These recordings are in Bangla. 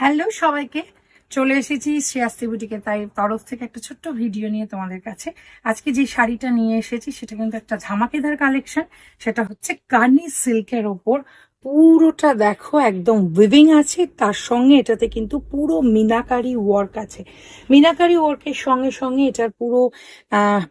হ্যালো সবাইকে, চলে এসেছি শ্রেয়াস্তি বুটিকে তাই তরফ থেকে একটা ছোট্ট ভিডিও নিয়ে তোমাদের কাছে। আজকে যে শাড়িটা নিয়ে এসেছি সেটা কিন্তু একটা ধামাকেদার কালেকশন। সেটা হচ্ছে কানি সিল্কের ওপর পুরোটা দেখো একদম উইভিং আছে, তার সঙ্গে এটাতে কিন্তু পুরো মিনাকারি ওয়ার্ক আছে। মিনাকারি ওয়ার্কের সঙ্গে সঙ্গে এটার পুরো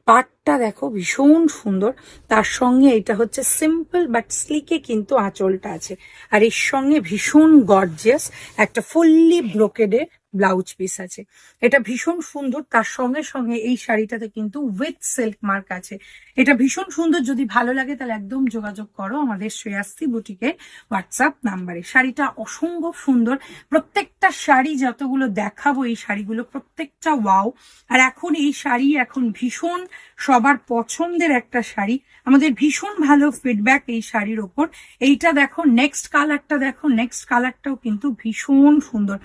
পাটটা দেখো ভীষণ সুন্দর। তার সঙ্গে এটা হচ্ছে সিম্পল বাট স্লিকে কিন্তু আঁচলটা আছে, আর এর সঙ্গে ভীষণ গর্জিয়াস একটা ফুললি ব্রোকেডের ব্লাউজ পিস আছে। এটা ভীষণ সুন্দর। তার সঙ্গে সঙ্গে এই শাড়িটাতে কিন্তু উইথ সিল্ক মার্ক আছে। এটা ভীষণ সুন্দর। যদি ভালো লাগে তাহলে একদম যোগাযোগ করো আমাদের শ্রেয়াস্তি বুটিকের হোয়াটসঅ্যাপ নাম্বারে। শাড়িটা অসম্ভব সুন্দর। প্রত্যেকটা শাড়ি যতগুলো দেখাবো এই শাড়িগুলো প্রত্যেকটা ওয়াও। আর এখন এই শাড়ি এখন ভীষণ সবার পছন্দের একটা শাড়ি। আমাদের ভীষণ ভালো ফিডব্যাক এই শাড়ির ওপর। এইটা দেখো, নেক্সট কালারটা দেখো, নেক্সট কালারটাও কিন্তু ভীষণ সুন্দর,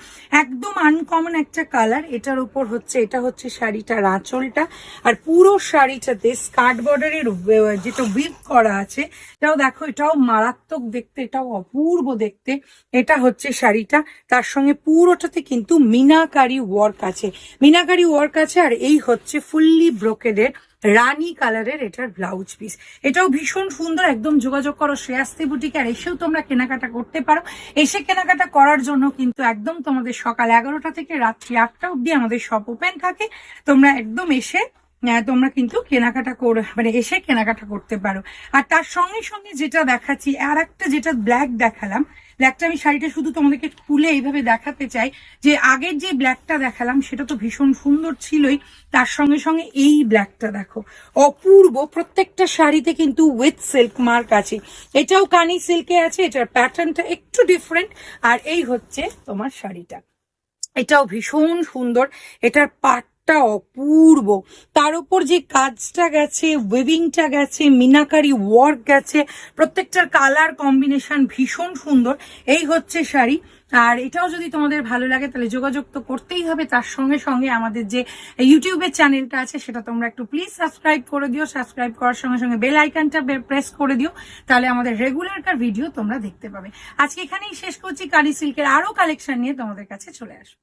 একদম আনকমন একটা কালার। এটার উপর হচ্ছে, এটা হচ্ছে শাড়িটার আঁচলটা, আর পুরো শাড়িটাতে স্কার্ট বর্ডারের যেটা উইভ করা আছে এটাও দেখো, এটাও মারাত্মক দেখতে, এটাও অপূর্ব দেখতে। এটা হচ্ছে শাড়িটা, তার সঙ্গে পুরোটাতে কিন্তু মিনাকারি ওয়ার্ক আছে, মিনাকারি ওয়ার্ক আছে। আর এই হচ্ছে ফুললি ব্রোকেডের রানী কালারের এটার ব্লাউজ পিস। এটাও ভীষণ সুন্দর। একদম যোগাযোগ করো শ্রেয়াস্তি বুটিকে, আর এসেও তোমরা কেনাকাটা করতে পারো। এসে কেনাকাটা করার জন্য কিন্তু একদম তোমাদের সকাল 11টা থেকে রাত্রি 8টা অব্দি আমাদের শপ ওপেন থাকে। তোমরা একদম এসে তোমরা কিন্তু কেনাকাটা এসে কেনাকাটা করতে পারো। আর তার সঙ্গে সঙ্গে যেটা দেখাচ্ছি, আর একটা যেটা ব্ল্যাক দেখালাম, ব্ল্যাকটা আমি শাড়িটা শুধু তোমাদেরকে খুলে এইভাবে দেখাতে চাই যে আগের যে ব্ল্যাকটা দেখালাম সেটা তো ভীষণ সুন্দর ছিলই, তার সঙ্গে সঙ্গে এই ব্ল্যাকটা দেখো অপূর্ব। প্রত্যেকটা শাড়িতে কিন্তু উইথ সিল্ক মার্ক আছে। এটাও কানি সিল্কে আছে, এটার প্যাটার্নটা একটু ডিফারেন্ট। আর এই হচ্ছে তোমার শাড়িটা, এটাও ভীষণ সুন্দর। এটার পাটটা অপূর্ব, তার উপর যে কাজটা গেছে, উইভিংটা গেছে, মিনাকারি ওয়ার্ক গেছে, প্রত্যেকটার কালার কম্বিনেশন ভীষণ সুন্দর। এই হচ্ছে শাড়ি। আর এটাও যদি তোমাদের ভালো লাগে তাহলে যোগাযোগ তো করতেই হবে। তার সঙ্গে সঙ্গে আমাদের যে ইউটিউবের চ্যানেলটা আছে সেটা তোমরা একটু প্লিজ সাবস্ক্রাইব করে দিও। সাবস্ক্রাইব করার সঙ্গে সঙ্গে বেল আইকনটা প্রেস করে দিও, তাহলে আমাদের রেগুলারকার ভিডিও তোমরা দেখতে পাবে। আজকে এখানেই শেষ করছি। কানি সিল্কের আরো কালেকশন নিয়ে তোমাদের কাছে চলে আসবো।